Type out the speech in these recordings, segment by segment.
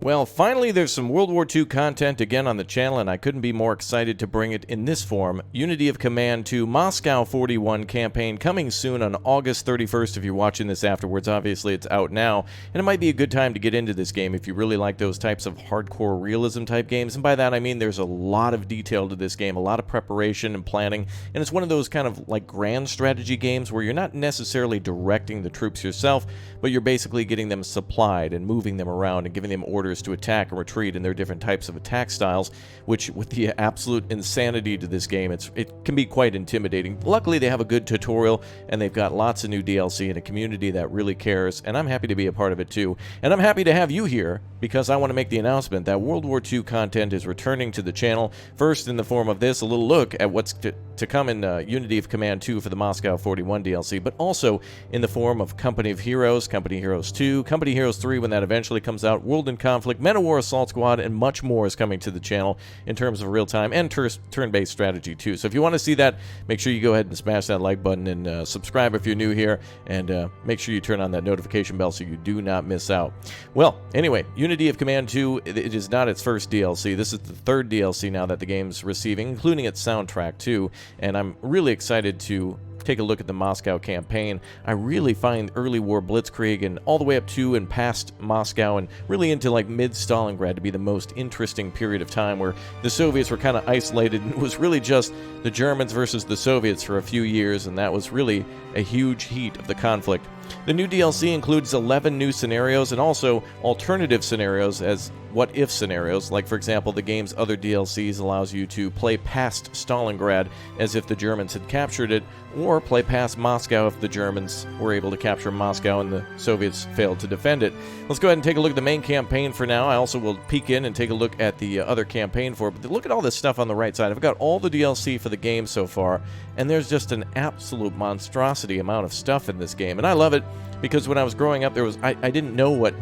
Well, finally there's some World War II content again on the channel, and I couldn't be more excited to bring it in this form. Unity of Command 2 Moscow 41 campaign coming soon on August 31st if you're watching this afterwards. Obviously it's out now, and it might be a good time to get into this game if you really like those types of hardcore realism type games. And by that I mean there's a lot of detail to this game, a lot of preparation and planning, and it's one of those kind of like grand strategy games where you're not necessarily directing the troops yourself, but you're basically getting them supplied and moving them around and giving them orders to attack and retreat in their different types of attack styles, which with the absolute insanity to this game, it can be quite intimidating. Luckily they have a good tutorial and they've got lots of new DLC and a community that really cares, and I'm happy to be a part of it too. And I'm happy to have you here because I want to make the announcement that World War II content is returning to the channel, first in the form of this, a little look at what's to come in Unity of Command 2 for the Moscow 41 DLC, but also in the form of Company of Heroes, Company Heroes 2, Company Heroes 3 when that eventually comes out, World in Conflict, War Assault Squad, and much more is coming to the channel in terms of real-time and turn-based strategy too. So if you want to see that, make sure you go ahead and smash that like button and subscribe if you're new here, and make sure you turn on that notification bell so you do not miss out. Well, anyway, Unity of Command 2, it is not its first DLC. This is the third DLC now that the game's receiving, including its soundtrack too, and I'm really excited to take a look at the Moscow campaign. I really find early war Blitzkrieg and all the way up to and past Moscow and really into like mid-Stalingrad to be the most interesting period of time, where the Soviets were kind of isolated and it was really just the Germans versus the Soviets for a few years, and that was really a huge heat of the conflict. The new DLC includes 11 new scenarios and also alternative scenarios as what-if scenarios, like for example the game's other DLCs allows you to play past Stalingrad as if the Germans had captured it, or play past Moscow if the Germans were able to capture Moscow and the Soviets failed to defend it. Let's go ahead and take a look at the main campaign for now. I also will peek in and take a look at the other campaign for it, but look at all this stuff on the right side. I've got all the DLC for the game so far, and there's just an absolute monstrosity amount of stuff in this game, and I love it because when I was growing up, I didn't know what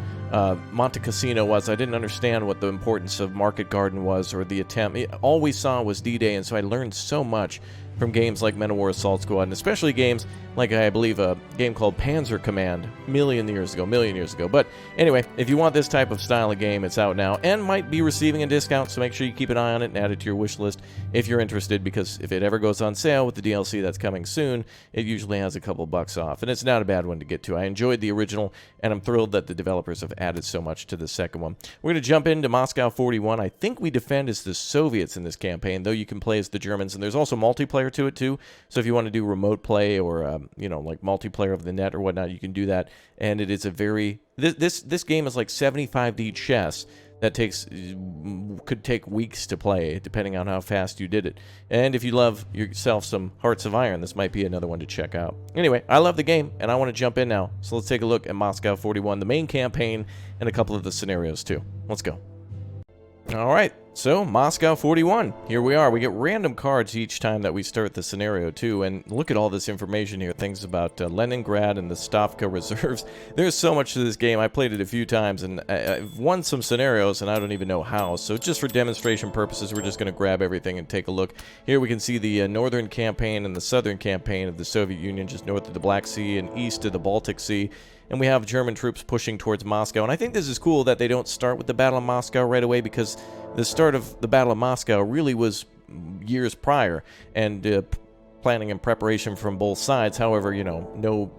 Monte Cassino was. I didn't understand what the importance of Market Garden was or the attempt. All we saw was D-Day, and so I learned so much from games like War Assault Squad, and especially games like, I believe, a game called Panzer Command a million years ago. But anyway, if you want this type of style of game, it's out now and might be receiving a discount, so make sure you keep an eye on it and add it to your wish list if you're interested, because if it ever goes on sale with the DLC that's coming soon, it usually has a couple bucks off, and it's not a bad one to get to. I enjoyed the original, and I'm thrilled that the developers have added so much to the second one. We're going to jump into Moscow 41. I think we defend as the Soviets in this campaign, though you can play as the Germans, and there's also multiplayer to it too, so if you want to do remote play or like multiplayer of the net or whatnot, you can do that. And it is a very this game is like 75D chess that could take weeks to play depending on how fast you did it. And if you love yourself some Hearts of Iron, this might be another one to check out. Anyway, I love the game and I want to jump in now, so let's take a look at Moscow 41, the main campaign, and a couple of the scenarios too. Let's go. Alright, so Moscow 41, here we are. We get random cards each time that we start the scenario too, and look at all this information here, things about Leningrad and the Stavka reserves. There's so much to this game. I played it a few times and I've won some scenarios and I don't even know how, so just for demonstration purposes we're just going to grab everything and take a look. Here we can see the northern campaign and the southern campaign of the Soviet Union, just north of the Black Sea and east of the Baltic Sea. And we have German troops pushing towards Moscow. And I think this is cool that they don't start with the Battle of Moscow right away, because the start of the Battle of Moscow really was years prior, and planning and preparation from both sides. However, no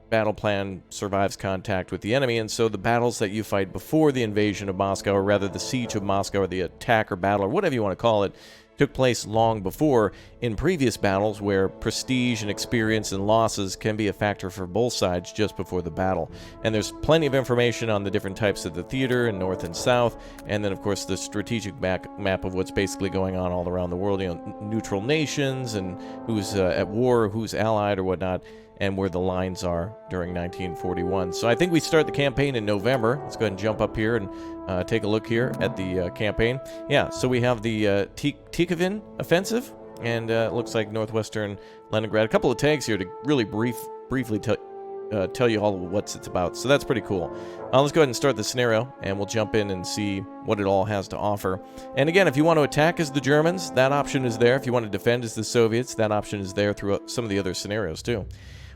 battle plan survives contact with the enemy, and so the battles that you fight before the invasion of Moscow, or rather the siege of Moscow, or the attack or battle, or whatever you want to call it, took place long before in previous battles, where prestige and experience and losses can be a factor for both sides just before the battle. And there's plenty of information on the different types of the theater in north and south, and then of course the strategic map of what's basically going on all around the world, neutral nations and who's at war, who's allied or whatnot, and where the lines are during 1941. So I think we start the campaign in November. Let's go ahead and jump up here and take a look here at the campaign. Yeah, so we have the Tikhvin offensive, and it looks like northwestern Leningrad. A couple of tags here to really briefly tell you all what it's about. So that's pretty cool. Let's go ahead and start the scenario, and we'll jump in and see what it all has to offer. And again, if you want to attack as the Germans, that option is there. If you want to defend as the Soviets, that option is there through some of the other scenarios too.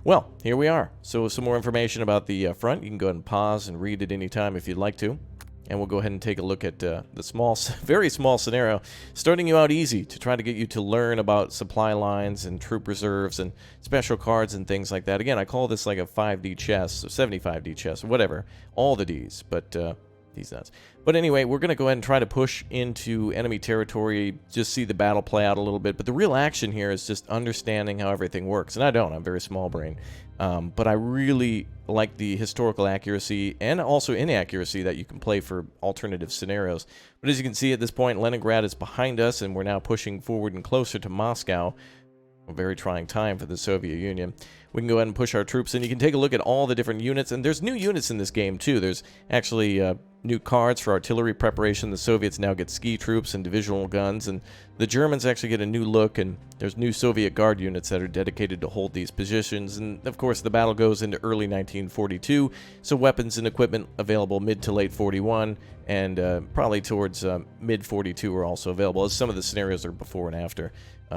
Well, here we are. So some more information about the front. You can go ahead and pause and read it anytime if you'd like to. and we'll go ahead and take a look at the small, very small scenario, starting you out easy to try to get you to learn about supply lines and troop reserves and special cards and things like that. Again, I call this like a 5D chess, so 75D chess, or whatever, all the Ds, but these nuts. But anyway, we're going to go ahead and try to push into enemy territory, just see the battle play out a little bit. But the real action here is just understanding how everything works. And I don't. I'm very small brain. But I really like the historical accuracy and also inaccuracy that you can play for alternative scenarios. But as you can see at this point, Leningrad is behind us, and we're now pushing forward and closer to Moscow. A very trying time for the Soviet Union. We can go ahead and push our troops in. You can take a look at all the different units, and there's new units in this game too. There's actually new cards for artillery preparation. The Soviets now get ski troops and divisional guns, and the Germans actually get a new look, and there's new Soviet Guard units that are dedicated to hold these positions. And of course the battle goes into early 1942, so weapons and equipment available mid to late 41, and probably towards mid 42 are also available, as some of the scenarios are before and after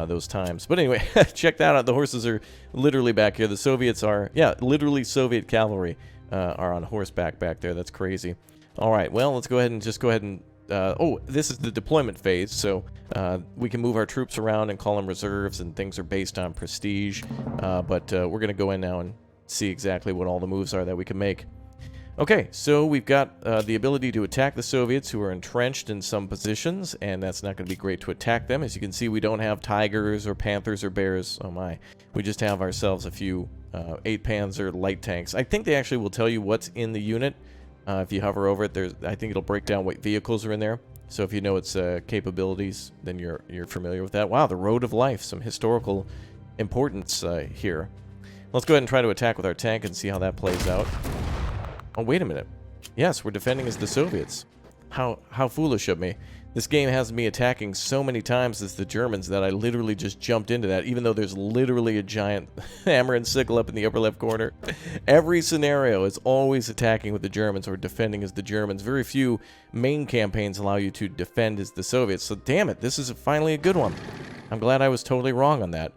those times. But anyway, check that out. The horses are literally back here. The Soviets are, yeah, literally Soviet cavalry are on horseback back there. That's crazy. All right, well, let's go ahead and oh, this is the deployment phase, so we can move our troops around and call them reserves, and things are based on prestige. But we're going to go in now and see exactly what all the moves are that we can make. Okay, so we've got the ability to attack the Soviets, who are entrenched in some positions, and that's not going to be great to attack them. As you can see, we don't have tigers or panthers or bears. Oh my. We just have ourselves a few 8 Panzer light tanks. I think they actually will tell you what's in the unit. If you hover over it, I think it'll break down what vehicles are in there. So if you know its capabilities, then you're familiar with that. Wow, the Road of Life, some historical importance here. Let's go ahead and try to attack with our tank and see how that plays out. Oh, wait a minute. Yes, we're defending as the Soviets. How foolish of me. This game has me attacking so many times as the Germans that I literally just jumped into that, even though there's literally a giant hammer and sickle up in the upper left corner. Every scenario is always attacking with the Germans or defending as the Germans. Very few main campaigns allow you to defend as the Soviets. So damn it, this is finally a good one. I'm glad I was totally wrong on that.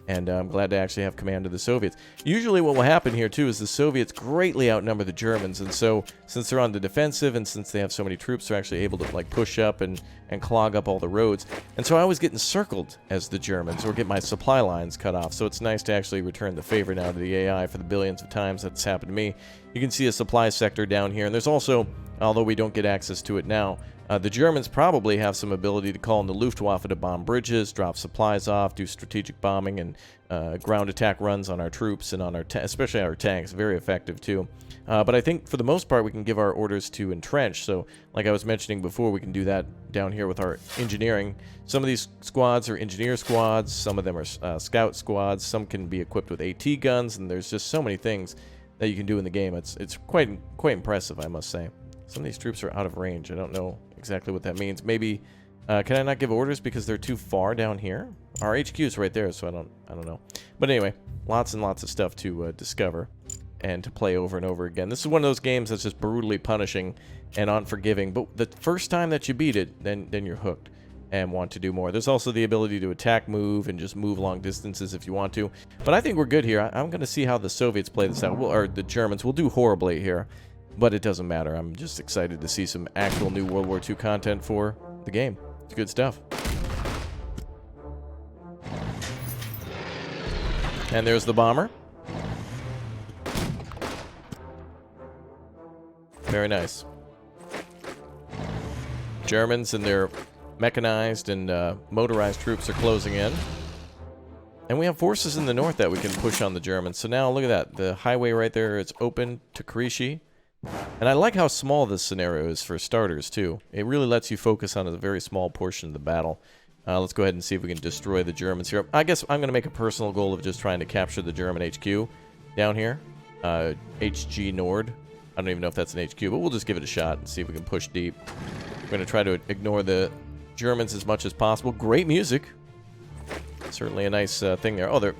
And I'm glad to actually have command of the Soviets. Usually what will happen here, too, is the Soviets greatly outnumber the Germans. And so, since they're on the defensive and since they have so many troops, they're actually able to, like, push up and clog up all the roads. And so I always get encircled as the Germans or get my supply lines cut off. So it's nice to actually return the favor now to the AI for the billions of times that's happened to me. You can see a supply sector down here. And there's also, although we don't get access to it now, the Germans probably have some ability to call in the Luftwaffe to bomb bridges, drop supplies off, do strategic bombing, and ground attack runs on our troops and on our, especially our tanks. Very effective too. But I think for the most part we can give our orders to entrench. So, like I was mentioning before, we can do that down here with our engineering. Some of these squads are engineer squads. Some of them are scout squads. Some can be equipped with AT guns, and there's just so many things that you can do in the game. It's quite impressive, I must say. Some of these troops are out of range. I don't know exactly what that means. Maybe can I not give orders because they're too far down here? Our HQ is right there, so I don't know. But anyway, lots and lots of stuff to discover and to play over and over again. This is one of those games that's just brutally punishing and unforgiving. But the first time that you beat it, then you're hooked and want to do more. There's also the ability to attack, move, and just move long distances if you want to. But I think we're good here. I'm going to see how the Soviets play this out, or the Germans. Will do horribly here. But it doesn't matter. I'm just excited to see some actual new World War II content for the game. It's good stuff. And there's the bomber. Very nice. Germans and their mechanized and motorized troops are closing in. And we have forces in the north that we can push on the Germans. So now look at that. The highway right there is open to Krishi. And I like how small this scenario is for starters, too. It really lets you focus on a very small portion of the battle. Let's go ahead and see if we can destroy the Germans here. I guess I'm going to make a personal goal of just trying to capture the German HQ down here. HG Nord. I don't even know if that's an HQ, but we'll just give it a shot and see if we can push deep. We're going to try to ignore the Germans as much as possible. Great music. Certainly a nice thing there. Oh, they're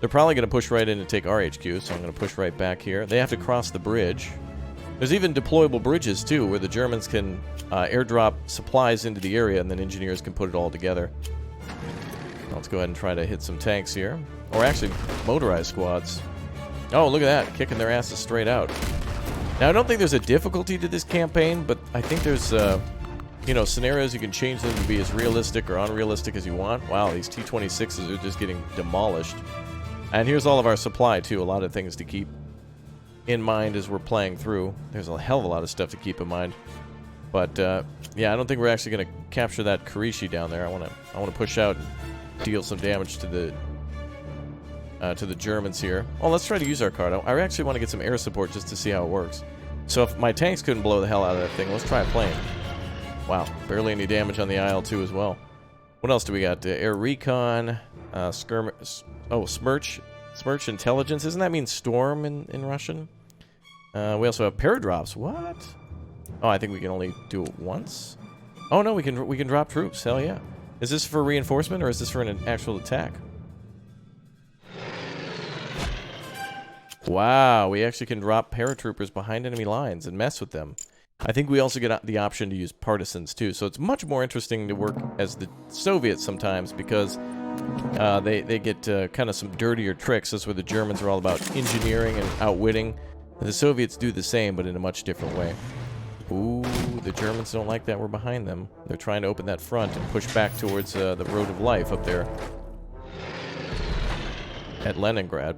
probably going to push right in and take our HQ, so I'm going to push right back here. They have to cross the bridge. There's even deployable bridges, too, where the Germans can airdrop supplies into the area, and then engineers can put it all together. Let's go ahead and try to hit some tanks here. Or actually, motorized squads. Oh, look at that. Kicking their asses straight out. Now, I don't think there's a difficulty to this campaign, but I think there's, you know, scenarios you can change them to be as realistic or unrealistic as you want. Wow, these T-26s are just getting demolished. And here's all of our supply, too. A lot of things to keep in mind as we're playing through. There's a hell of a lot of stuff to keep in mind. But, yeah, I don't think we're actually going to capture that Karishi down there. I want to push out and deal some damage to the Germans here. Oh, let's try to use our card. I actually want to get some air support just to see how it works. So if my tanks couldn't blow the hell out of that thing, let's try a plane. Wow, barely any damage on the IL-2 as well. What else do we got? Air recon, skirmish. Oh, smirch intelligence. Doesn't that mean storm in Russian? We also have paradrops. What? Oh, I think we can only do it once. Oh no, we can drop troops. Hell yeah. Is this for reinforcement or is this for an actual attack? Wow, we actually can drop paratroopers behind enemy lines and mess with them. I think we also get the option to use partisans too, so it's much more interesting to work as the Soviets sometimes because they get kind of some dirtier tricks. That's where the Germans are all about engineering and outwitting. The Soviets do the same, but in a much different way. Ooh, the Germans don't like that we're behind them. They're trying to open that front and push back towards the road of life up there at Leningrad.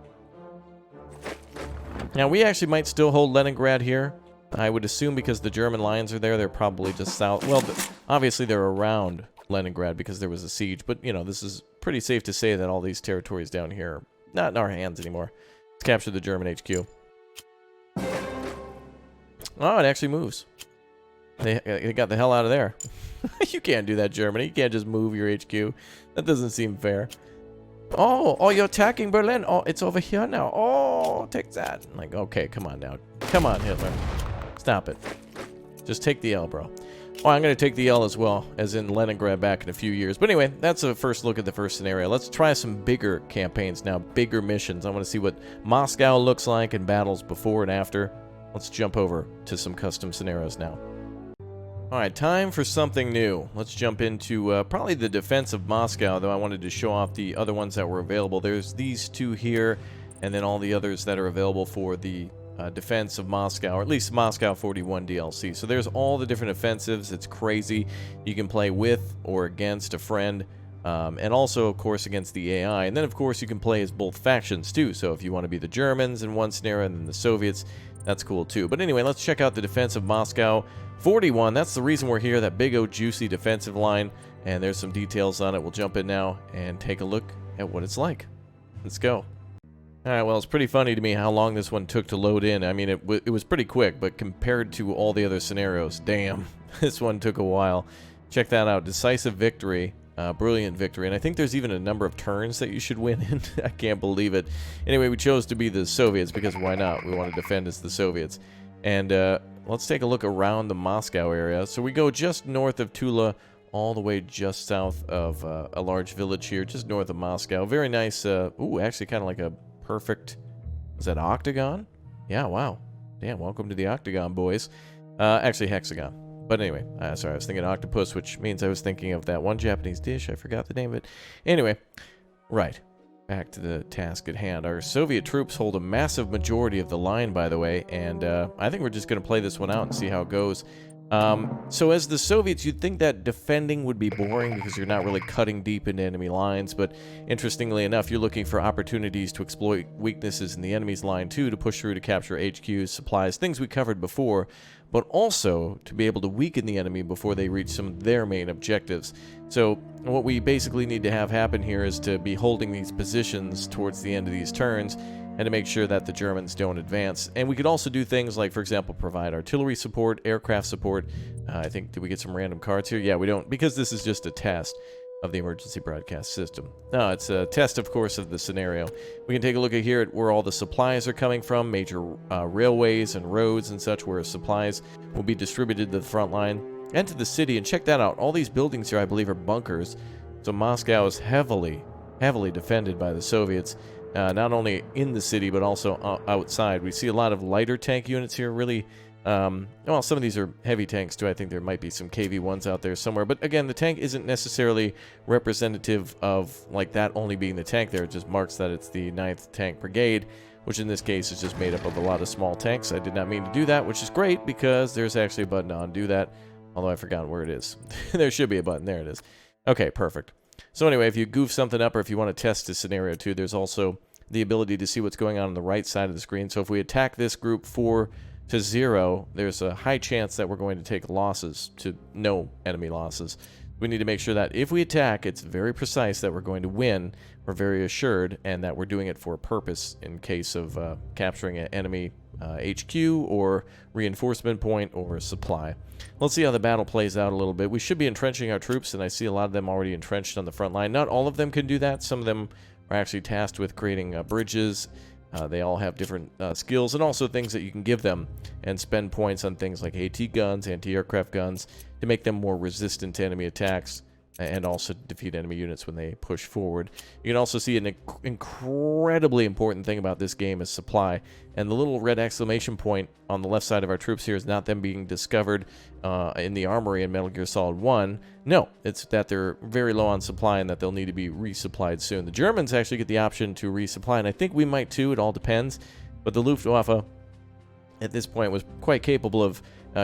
Now, we actually might still hold Leningrad here. I would assume because the German lines are there, they're probably just south. Well, obviously they're around Leningrad because there was a siege. But, you know, this is pretty safe to say that all these territories down here are not in our hands anymore. Let's capture the German HQ. Oh, it actually moves. They got the hell out of there. You can't do that, Germany. You can't just move your HQ. That doesn't seem fair. Oh, you're attacking Berlin. Oh, it's over here now. Oh, take that. I'm like, okay, come on now. Come on, Hitler. Stop it. Just take the L, bro. Oh, I'm going to take the L as well, as in Leningrad back in a few years. But anyway, that's a first look at the first scenario. Let's try some bigger campaigns now, bigger missions. I want to see what Moscow looks like in battles before and after. Let's jump over to some custom scenarios now. Alright, time for something new. Let's jump into probably the defense of Moscow, though I wanted to show off the other ones that were available. There's these two here, and then all the others that are available for the defense of Moscow, or at least Moscow 41 DLC. So there's all the different offensives. It's crazy. You can play with or against a friend, and also, of course, against the AI. And then, of course, you can play as both factions, too. So if you want to be the Germans in one scenario and then the Soviets, that's cool, too. But anyway, let's check out the defense of Moscow 41. That's the reason we're here, that big old juicy defensive line. And there's some details on it. We'll jump in now and take a look at what it's like. Let's go. Alright, well, it's pretty funny to me how long this one took to load in. I mean, it was pretty quick, but compared to all the other scenarios, damn, this one took a while. Check that out. Decisive victory. Brilliant victory. And I think there's even a number of turns that you should win in. I can't believe it. Anyway, we chose to be the Soviets because why not? We want to defend as the Soviets. And let's take a look around the Moscow area. So we go just north of Tula, all the way just south of a large village here, just north of Moscow. Very nice. Ooh, actually kind of like a perfect... Is that octagon? Yeah, wow. Damn, welcome to the octagon, boys. Actually, hexagon. But anyway, sorry, I was thinking octopus, which means I was thinking of that one Japanese dish. I forgot the name of it. Anyway, right. Back to the task at hand. Our Soviet troops hold a massive majority of the line, by the way, and I think we're just going to play this one out and see how it goes. So as the Soviets, you'd think that defending would be boring because you're not really cutting deep into enemy lines, but interestingly enough, you're looking for opportunities to exploit weaknesses in the enemy's line too, to push through to capture HQs, supplies, things we covered before, but also to be able to weaken the enemy before they reach some of their main objectives. So what we basically need to have happen here is to be holding these positions towards the end of these turns and to make sure that the Germans don't advance. And we could also do things like, for example, provide artillery support, aircraft support. I think, did we get some random cards here? Yeah, we don't, because this is just a test of the emergency broadcast system. No, it's a test, of course, of the scenario. We can take a look at here at where all the supplies are coming from, major railways and roads and such, where supplies will be distributed to the front line and to the city. And check that out. All these buildings here, I believe, are bunkers. So Moscow is heavily defended by the Soviets, not only in the city, but also outside. We see a lot of lighter tank units here, really. Well, some of these are heavy tanks too. I think there might be some KV-1s out there somewhere. But again, the tank isn't necessarily representative of like that only being the tank there. It just marks that it's the 9th Tank Brigade. which in this case is just made up of a lot of small tanks. I did not mean to do that, which is great because there's actually a button to undo that, although I forgot where it is. There should be a button. There it is. Okay, perfect. So anyway, if you goof something up or if you want to test this scenario too, there's also the ability to see what's going on the right side of the screen. So if we attack this group 4-0, there's a high chance that we're going to take losses to no enemy losses. We need to make sure that if we attack, it's very precise that we're going to win. We're very assured, and that we're doing it for a purpose in case of capturing an enemy HQ or reinforcement point or supply. Let's see how the battle plays out a little bit. We should be entrenching our troops, and I see a lot of them already entrenched on the front line. Not all of them can do that. Some of them are actually tasked with creating bridges. They all have different skills and also things that you can give them and spend points on things like AT guns, anti-aircraft guns, to make them more resistant to enemy attacks and also defeat enemy units when they push forward. You can also see an incredibly important thing about this game is supply. And the little red exclamation point on the left side of our troops here is not them being discovered in the armory in Metal Gear Solid 1. No, it's that they're very low on supply and that they'll need to be resupplied soon. The Germans actually get the option to resupply, and I think we might too. It all depends. But the Luftwaffe at this point was quite capable of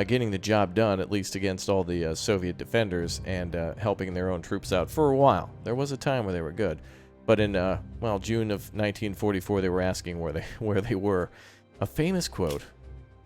getting the job done, at least against all the Soviet defenders, and helping their own troops out for a while. There was a time where they were good, but in well, June of 1944, they were asking where they were. A famous quote.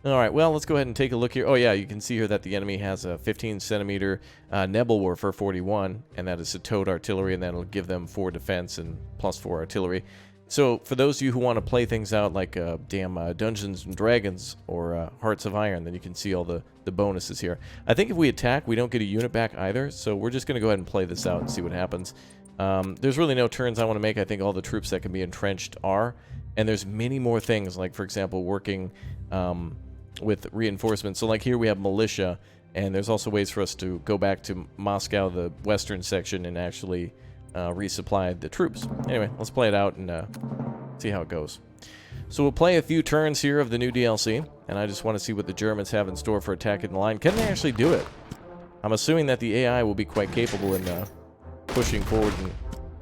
All right, well, let's go ahead and take a look here. Oh yeah, you can see here that the enemy has a 15-centimeter Nebelwerfer 41, and that is a towed artillery, and that'll give them 4 defense and +4 artillery. So, for those of you who want to play things out like Dungeons and Dragons or Hearts of Iron, then you can see all the bonuses here. I think if we attack, we don't get a unit back either, so we're just going to go ahead and play this out and see what happens. There's really no turns I want to make. I think all the troops that can be entrenched are, and there's many more things, like, for example, working with reinforcements. So, like here we have militia, and there's also ways for us to go back to Moscow, the western section, and actually resupply the troops. Anyway, let's play it out and see how it goes. So we'll play a few turns here of the new DLC, and I just want to see what the Germans have in store for attacking the line. Can they actually do it? I'm assuming that the AI will be quite capable in pushing forward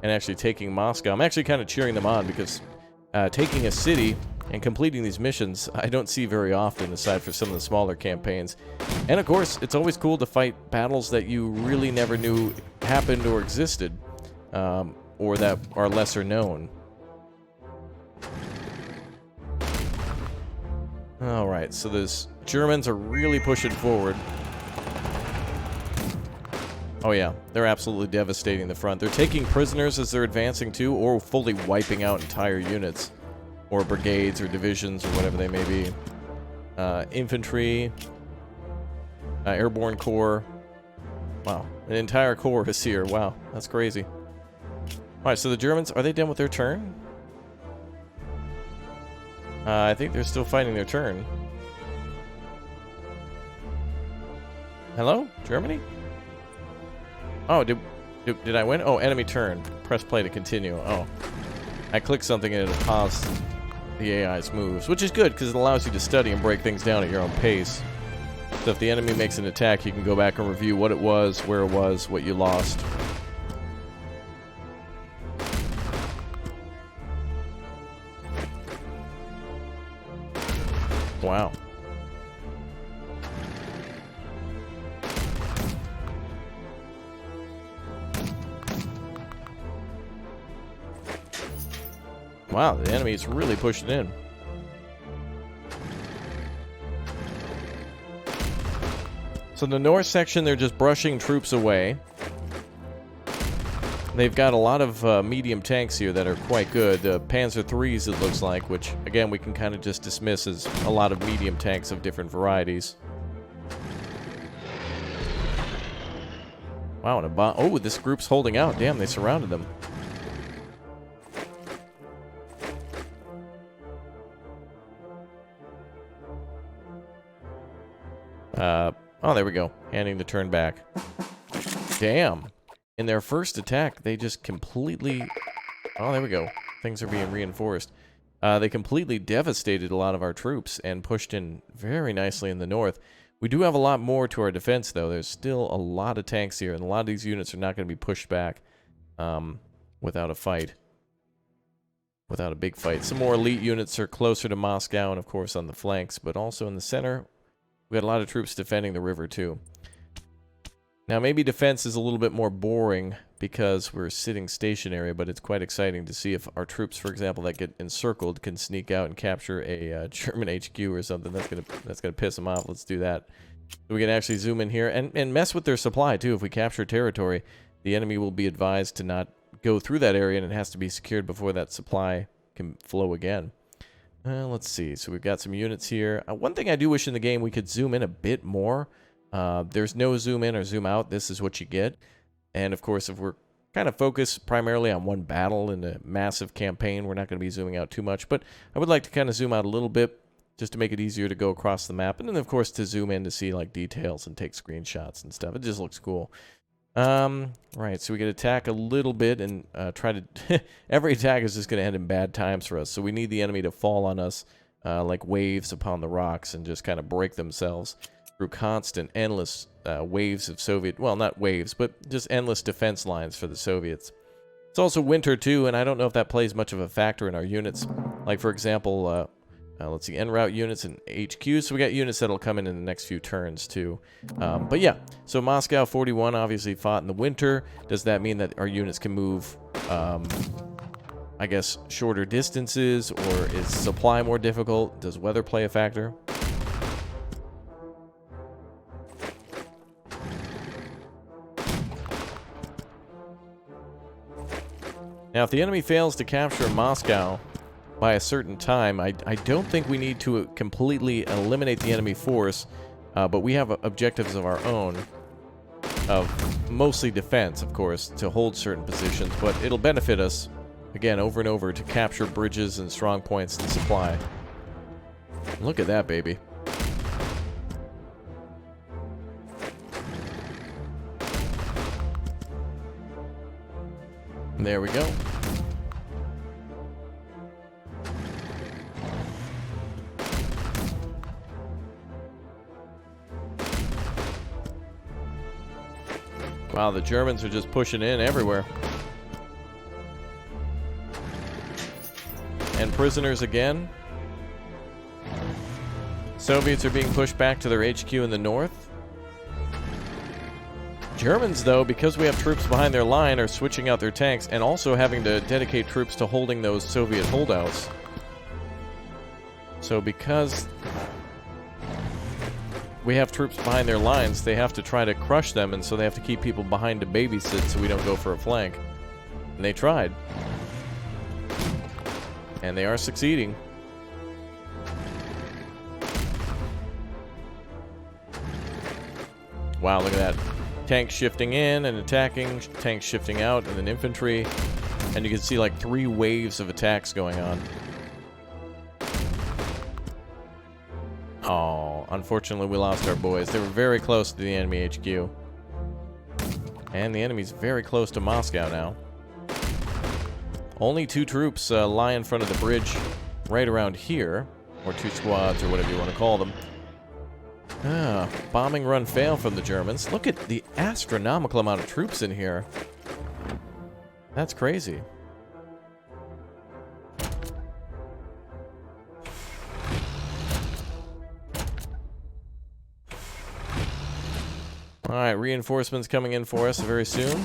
and actually taking Moscow. I'm actually kind of cheering them on because taking a city and completing these missions I don't see very often, aside from some of the smaller campaigns. And of course, it's always cool to fight battles that you really never knew happened or existed. Or that are lesser known. Alright, so those Germans are really pushing forward. Oh yeah, they're absolutely devastating the front. They're taking prisoners as they're advancing too, or fully wiping out entire units. Or brigades or divisions or whatever they may be. Infantry. Airborne Corps. Wow, an entire corps is here. Wow, that's crazy. Alright, so the Germans, are they done with their turn? I think they're still fighting their turn. Hello? Germany? Oh, did I win? Oh, enemy turn. Press play to continue. Oh. I clicked something and it paused the AI's moves, which is good because it allows you to study and break things down at your own pace. So if the enemy makes an attack, you can go back and review what it was, where it was, what you lost. Wow. Wow, the enemy is really pushing in. So the north section, they're just brushing troops away. They've got a lot of medium tanks here that are quite good. Panzer IIIs, it looks like, which, again, we can kind of just dismiss as a lot of medium tanks of different varieties. Wow, and a bomb. Oh, this group's holding out. Damn, they surrounded them. Oh, there we go. Handing the turn back. Damn. In their first attack, they just completely... Oh, there we go. Things are being reinforced. They completely devastated a lot of our troops and pushed in very nicely in the north. We do have a lot more to our defense, though. There's still a lot of tanks here, and a lot of these units are not going to be pushed back without a fight. without a big fight. Some more elite units are closer to Moscow and, of course, on the flanks, but also in the center. We got a lot of troops defending the river, too. Now, maybe defense is a little bit more boring because we're sitting stationary, but it's quite exciting to see if our troops, for example, that get encircled can sneak out and capture a German HQ or something. That's gonna piss them off. Let's do that. So we can actually zoom in here and mess with their supply, too. If we capture territory, the enemy will be advised to not go through that area, and it has to be secured before that supply can flow again. Let's see. So we've got some units here. One thing I do wish in the game we could zoom in a bit more. There's no zoom in or zoom out. This is what you get. And of course, if we're kind of focused primarily on one battle in a massive campaign, we're not going to be zooming out too much. But I would like to kind of zoom out a little bit just to make it easier to go across the map. And then, of course, to zoom in to see like details and take screenshots and stuff. It just looks cool. Right, so we could attack a little bit and try to... Every attack is just going to end in bad times for us. So we need the enemy to fall on us like waves upon the rocks and just kind of break themselves through constant, endless waves of Soviet... Well, not waves, but just endless defense lines for the Soviets. It's also winter, too, and I don't know if that plays much of a factor in our units. Like, for example, let's see, en route units and HQs. So we got units that'll come in the next few turns, too. But yeah, so Moscow 41 obviously fought in the winter. Does that mean that our units can move, I guess, shorter distances? Or is supply more difficult? Does weather play a factor? Now, if the enemy fails to capture Moscow by a certain time, I don't think we need to completely eliminate the enemy force, but we have objectives of our own, of mostly defense, of course, to hold certain positions, but it'll benefit us, again, over and over, to capture bridges and strong points to supply. Look at that, baby. There we go. Wow, the Germans are just pushing in everywhere. And prisoners again. Soviets are being pushed back to their HQ in the north. Germans, though, because we have troops behind their line, are switching out their tanks and also having to dedicate troops to holding those Soviet holdouts. So because we have troops behind their lines, they have to try to crush them, and so they have to keep people behind to babysit so we don't go for a flank. And they tried. And they are succeeding. Wow, look at that. Tanks shifting in and attacking, tanks shifting out, and then infantry. And you can see like 3 waves of attacks going on. Oh, unfortunately we lost our boys. They were very close to the enemy HQ. And the enemy's very close to Moscow now. Only 2 troops lie in front of the bridge right around here. Or 2 squads, or whatever you want to call them. Bombing run fail from the Germans. Look at the astronomical amount of troops in here. That's crazy. Alright, reinforcements coming in for us very soon.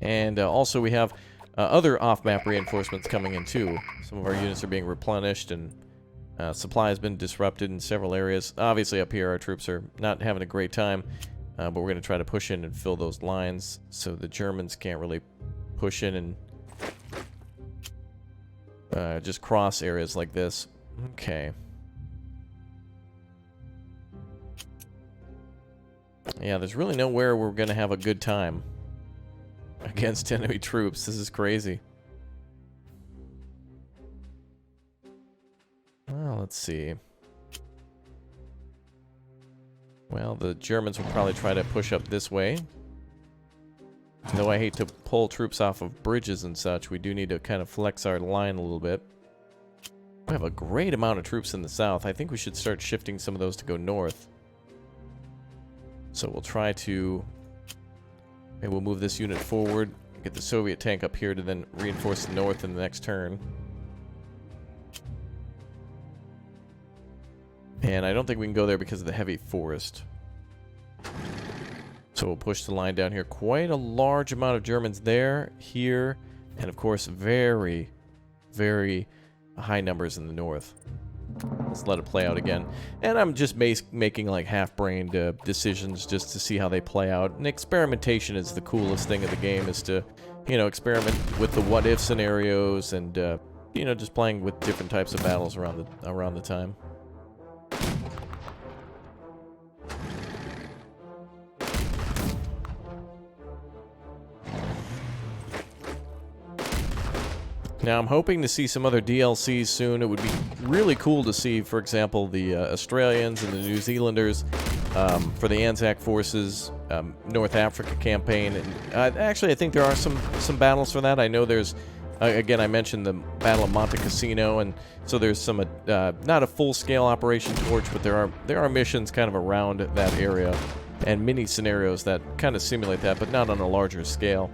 And also we have other off-map reinforcements coming in too. Some of our units are being replenished, and supply has been disrupted in several areas. Obviously up here our troops are not having a great time, but we're going to try to push in and fill those lines so the Germans can't really push in and just cross areas like this. Okay. Yeah, there's really nowhere we're going to have a good time against enemy troops. This is crazy. Well, let's see. Well, the Germans will probably try to push up this way. Though I hate to pull troops off of bridges and such, we do need to kind of flex our line a little bit. We have a great amount of troops in the south. I think we should start shifting some of those to go north. So we'll try to... Maybe we'll move this unit forward Get the Soviet tank up here to then reinforce the north in the next turn. And I don't think we can go there because of the heavy forest. So we'll push the line down here. Quite a large amount of Germans there, here, and of course very, very high numbers in the north. Let's let it play out again. And I'm just making like half-brained decisions just to see how they play out. And experimentation is the coolest thing of the game, is to, you know, experiment with the what-if scenarios and, you know, just playing with different types of battles around the time. Now, I'm hoping to see some other DLCs soon. It would be really cool to see, for example, the Australians and the New Zealanders for the Anzac Forces North Africa campaign. And actually, I think there are some battles for that. I know there's, again, I mentioned the Battle of Monte Cassino, and so there's some, not a full-scale Operation Torch, but there are missions kind of around that area and mini scenarios that kind of simulate that, but not on a larger scale.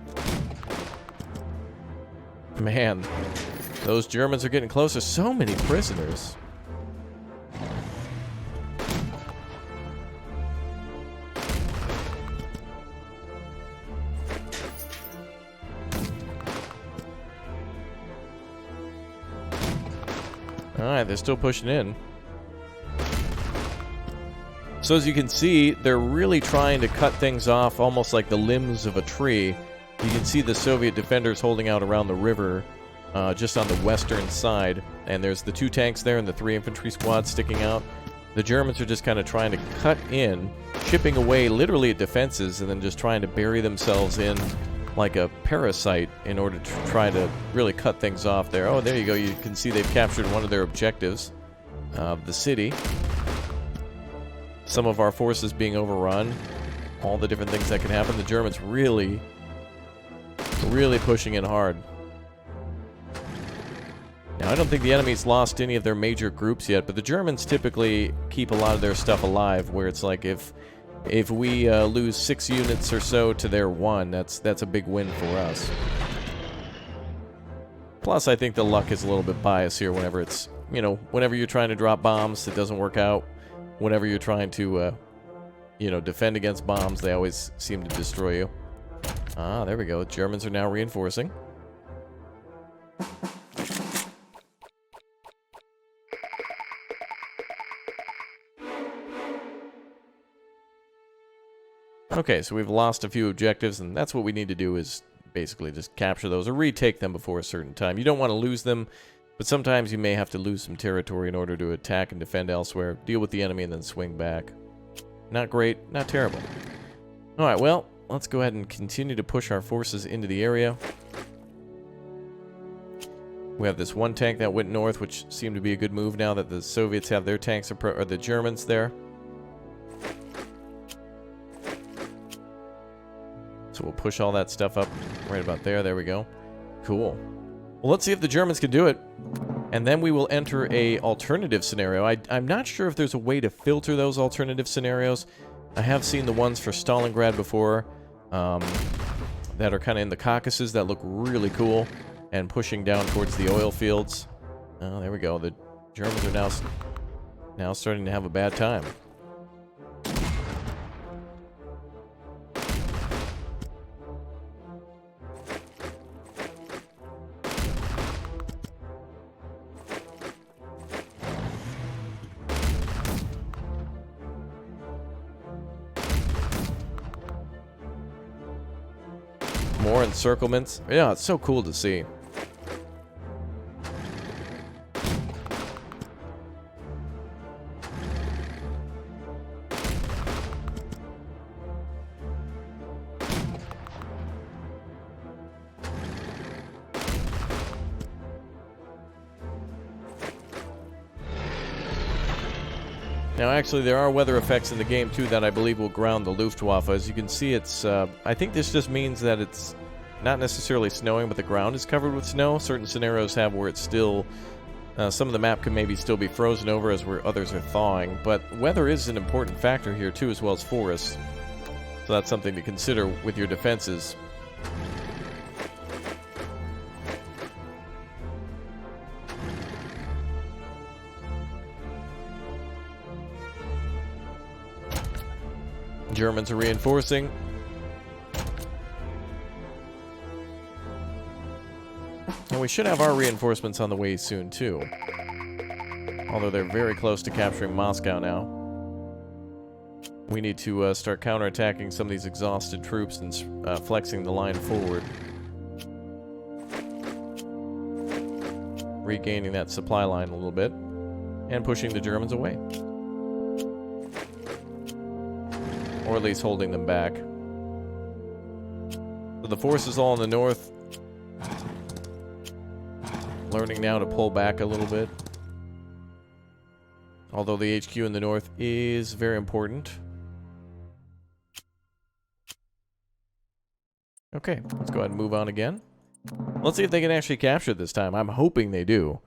Man, those Germans are getting closer. So many prisoners. Alright, they're still pushing in. So as you can see, they're really trying to cut things off almost like the limbs of a tree. You can see the Soviet defenders holding out around the river, just on the western side. And there's the 2 tanks there and the 3 infantry squads sticking out. The Germans are just kind of trying to cut in, chipping away literally at defenses, and then just trying to bury themselves in like a parasite in order to try to really cut things off there. Oh, there you go. You can see they've captured one of their objectives, the city. Some of our forces being overrun. All the different things that can happen. The Germans really pushing in hard. Now, I don't think the enemy's lost any of their major groups yet, but the Germans typically keep a lot of their stuff alive, where it's like if we lose 6 units or so to their 1, that's a big win for us. Plus, I think the luck is a little bit biased here whenever it's, you know, whenever you're trying to drop bombs, it doesn't work out. Whenever you're trying to, you know, defend against bombs, they always seem to destroy you. Ah, there we go. Germans are now reinforcing. Okay, so we've lost a few objectives, and that's what we need to do, is basically just capture those or retake them before a certain time. You don't want to lose them, but sometimes you may have to lose some territory in order to attack and defend elsewhere, deal with the enemy, and then swing back. Not great, not terrible. Alright, well, let's go ahead and continue to push our forces into the area. We have this 1 tank that went north, which seemed to be a good move now that the Soviets have their tanks, or the Germans there. So we'll push all that stuff up right about there. There we go. Cool. Well, let's see if the Germans can do it. And then we will enter a alternative scenario. I'm not sure if there's a way to filter those alternative scenarios. I have seen the ones for Stalingrad before that are kind of in the Caucasus that look really cool and pushing down towards the oil fields. Oh, there we go. The Germans are now starting to have a bad time. More encirclements. Yeah, it's so cool to see. Now, actually, there are weather effects in the game, too, that I believe will ground the Luftwaffe. As you can see, it's, I think this just means that it's not necessarily snowing, but the ground is covered with snow. Certain scenarios have where it's still, some of the map can maybe still be frozen over as where others are thawing. But weather is an important factor here, too, as well as forests. So that's something to consider with your defenses. Germans are reinforcing. And we should have our reinforcements on the way soon, too. Although they're very close to capturing Moscow now. We need to start counterattacking some of these exhausted troops and flexing the line forward. Regaining that supply line a little bit. And pushing the Germans away. Or at least holding them back. So the forces all in the north. Learning now to pull back a little bit. Although the HQ in the north is very important. Okay, let's go ahead and move on again. Let's see if they can actually capture this time. I'm hoping they do.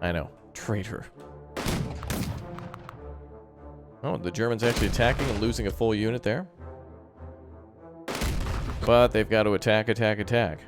I know. Traitor. Oh, the Germans actually attacking and losing a full unit there. But they've got to attack, attack, attack.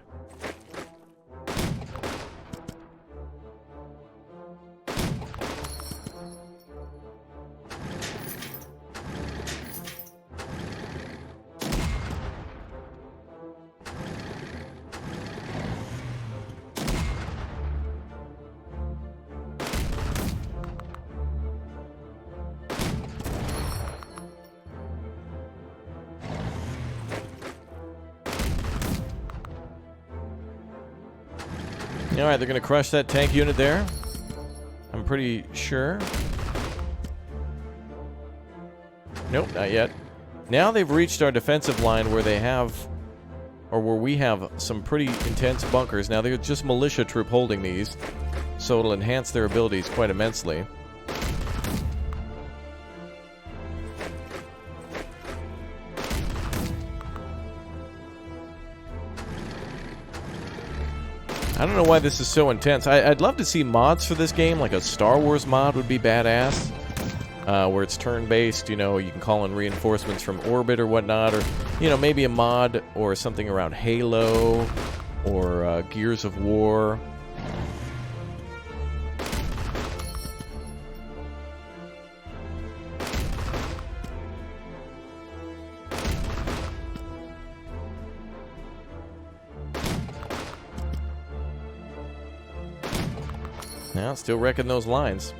Alright, they're going to crush that tank unit there. I'm pretty sure. Nope, not yet. Now they've reached our defensive line where they have, or where we have some pretty intense bunkers. Now they're just militia troop holding these, so it'll enhance their abilities quite immensely. I don't know why this is so intense. I'd love to see mods for this game, like a Star Wars mod would be badass. Where it's turn-based, you know, you can call in reinforcements from orbit or whatnot, or, you know, maybe a mod or something around Halo or Gears of War. Now, still wrecking those lines.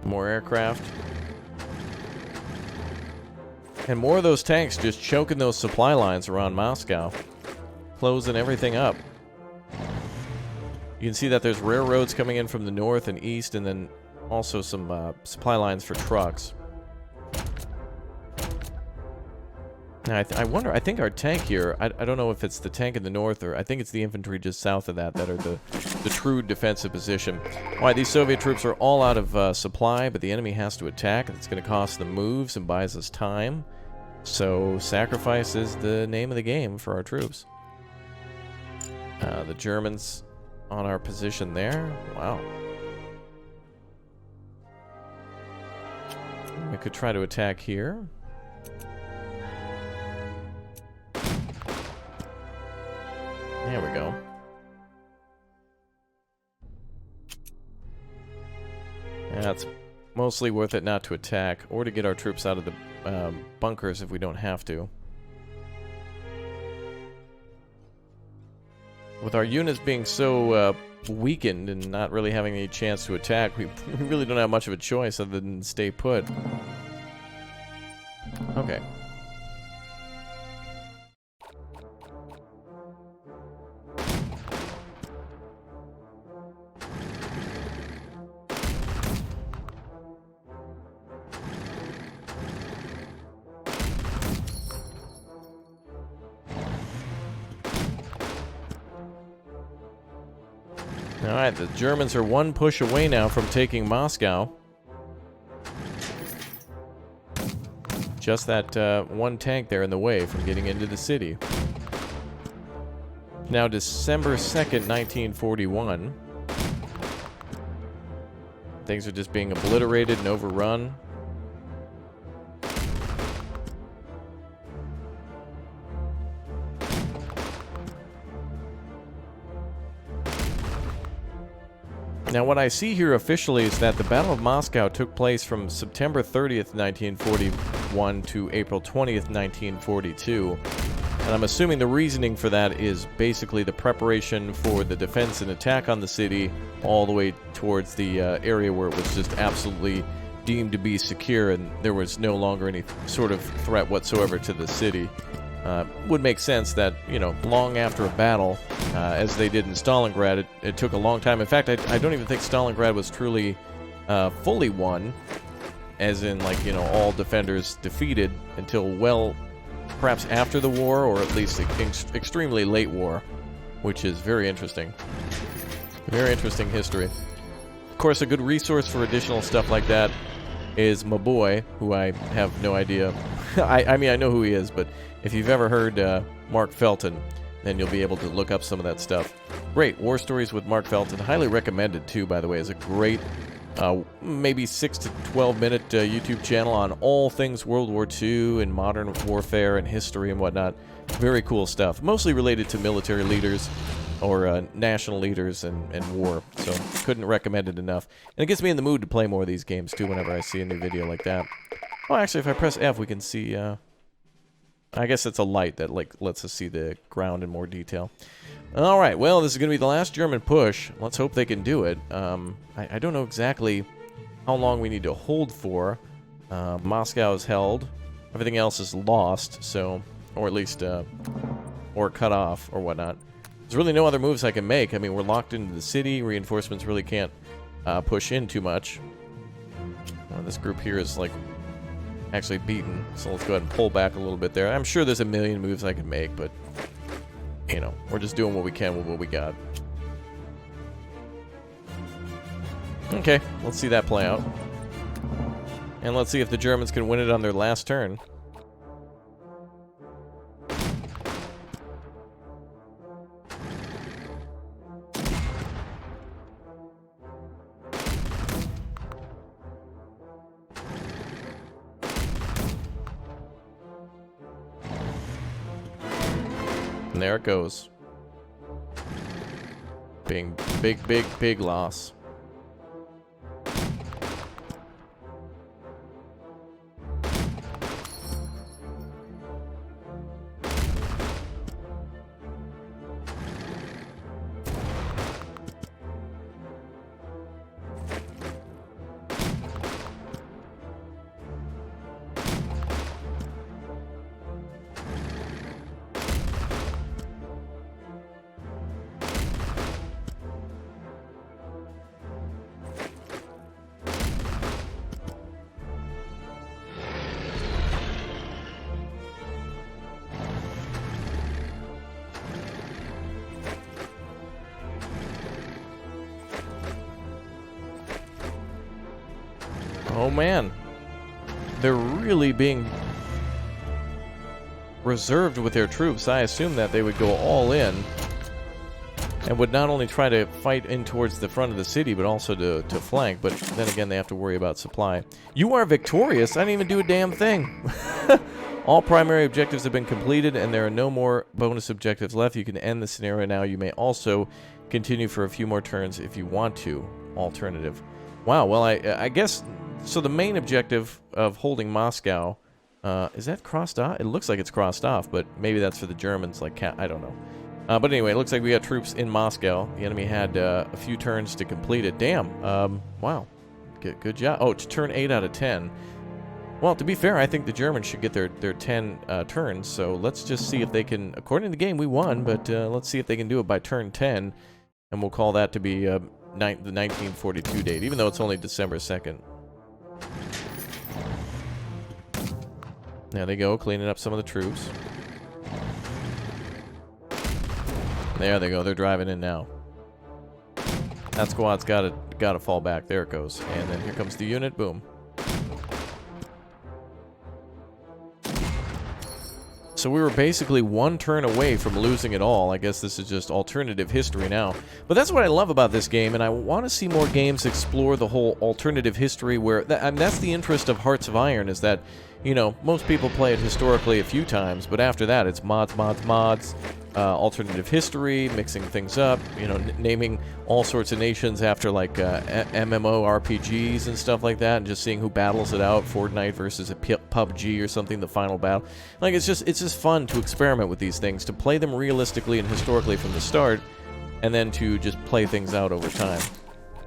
More aircraft. And more of those tanks just choking those supply lines around Moscow. Closing everything up. You can see that there's railroads coming in from the north and east, and then also some supply lines for trucks. Now, I wonder, I think our tank here, I don't know if it's the tank in the north, or I think it's the infantry just south of that are the true defensive position. Alright, these Soviet troops are all out of supply, but the enemy has to attack, and it's going to cost them moves and buys us time. So, sacrifice is the name of the game for our troops. The Germans on our position there. Wow. We could try to attack here. There we go. Yeah, it's mostly worth it not to attack, or to get our troops out of the bunkers if we don't have to. With our units being so weakened and not really having any chance to attack, we really don't have much of a choice other than stay put. Okay. Alright, the Germans are one push away now from taking Moscow. Just that one tank there in the way from getting into the city. Now December 2nd, 1941. Things are just being obliterated and overrun. Now, what I see here officially is that the Battle of Moscow took place from September 30th, 1941 to April 20th, 1942. And I'm assuming the reasoning for that is basically the preparation for the defense and attack on the city all the way towards the area where it was just absolutely deemed to be secure and there was no longer any sort of threat whatsoever to the city. Would make sense that, you know, long after a battle, as they did in Stalingrad, it took a long time. In fact, I don't even think Stalingrad was truly fully won, as in, like, you know, all defenders defeated until, well, perhaps after the war, or at least extremely late war, which is very interesting. Very interesting history. Of course, a good resource for additional stuff like that is my boy, who I have no idea. I mean, I know who he is, but if you've ever heard Mark Felton, then you'll be able to look up some of that stuff. Great. War Stories with Mark Felton. Highly recommended, too, by the way. It's a great, maybe 6 to 12-minute YouTube channel on all things World War II and modern warfare and history and whatnot. Very cool stuff. Mostly related to military leaders or national leaders and war. So, couldn't recommend it enough. And it gets me in the mood to play more of these games, too, whenever I see a new video like that. Oh, actually, if I press F, we can see... I guess it's a light that, like, lets us see the ground in more detail. Alright, well, this is going to be the last German push. Let's hope they can do it. I don't know exactly how long we need to hold for. Moscow is held. Everything else is lost, so... Or at least, or cut off, or whatnot. There's really no other moves I can make. I mean, we're locked into the city. Reinforcements really can't push in too much. This group here is, like... actually beaten, so let's go ahead and pull back a little bit there. I'm sure there's a million moves I can make, but, you know, we're just doing what we can with what we got. Okay, let's see that play out. And let's see if the Germans can win it on their last turn. And there it goes. Big loss. Oh man, they're really being reserved with their troops. I assumed that they would go all in and would not only try to fight in towards the front of the city, but also to flank. But then again, they have to worry about supply. You are victorious. I didn't even do a damn thing. All primary objectives have been completed, and there are no more bonus objectives left. You can end the scenario now. You may also continue for a few more turns if you want to. Alternative. Wow, well, I guess... So the main objective of holding Moscow, is that crossed off? It looks like it's crossed off, but maybe that's for the Germans, like, I don't know. But anyway, it looks like we got troops in Moscow. The enemy had a few turns to complete it. Damn, wow, good job. Oh, it's turn 8 out of 10. Well, to be fair, I think the Germans should get their 10 turns, so let's just see if they can... According to the game, we won, but let's see if they can do it by turn 10, and we'll call that to be the 1942 date, even though it's only December 2nd. There they go, cleaning up some of the troops. There they go, they're driving in now. That squad's gotta fall back. There it goes. And then here comes the unit, boom. So we were basically one turn away from losing it all. I guess this is just alternative history now. But that's what I love about this game, and I want to see more games explore the whole alternative history where... and that's the interest of Hearts of Iron, is that you know, most people play it historically a few times, but after that, it's mods, alternative history, mixing things up, you know, naming all sorts of nations after, like, MMORPGs and stuff like that, and just seeing who battles it out, Fortnite versus a PUBG or something, the final battle. Like, it's just fun to experiment with these things, to play them realistically and historically from the start, and then to just play things out over time.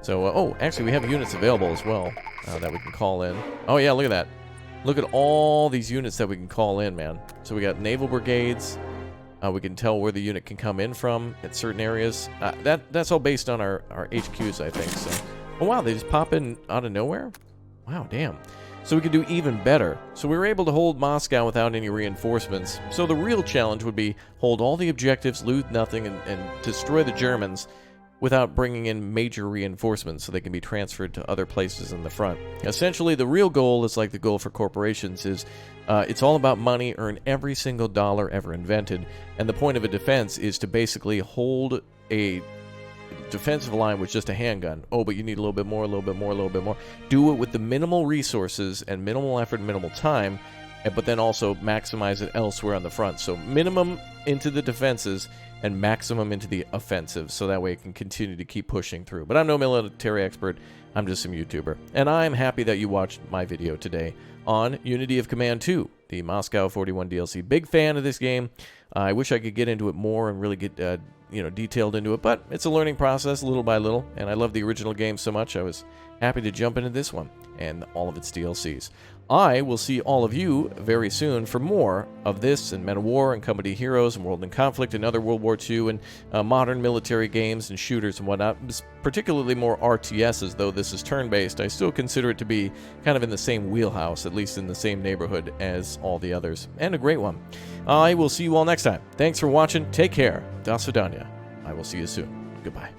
So, oh, actually, we have units available as well that we can call in. Oh, yeah, look at that. Look at all these units that we can call in, man. So we got naval brigades. We can tell where the unit can come in from at certain areas. That's all based on our HQs, I think. So, oh, wow, they just pop in out of nowhere? Wow, damn. So we can do even better. So we were able to hold Moscow without any reinforcements. So the real challenge would be hold all the objectives, loot nothing, and destroy the Germans without bringing in major reinforcements so they can be transferred to other places in the front. Essentially, the real goal is like the goal for corporations is it's all about money, earn every single dollar ever invented, and the point of a defense is to basically hold a defensive line with just a handgun. Oh, but you need a little bit more, a little bit more, a little bit more. Do it with the minimal resources and minimal effort and minimal time, but then also maximize it elsewhere on the front. So minimum into the defenses and maximum into the offensive, so that way it can continue to keep pushing through. But I'm no military expert, I'm just some YouTuber. And I'm happy that you watched my video today on Unity of Command 2, the Moscow 41 DLC. Big fan of this game. I wish I could get into it more and really get detailed into it, but it's a learning process little by little, and I love the original game so much I was happy to jump into this one and all of its DLCs. I will see all of you very soon for more of this and Men of War and Company Heroes and World in Conflict and other World War II and modern military games and shooters and whatnot, particularly more RTSs, though this is turn-based. I still consider it to be kind of in the same wheelhouse, at least in the same neighborhood as all the others, and a great one. I will see you all next time. Thanks for watching. Take care. Das Vidania. I will see you soon. Goodbye.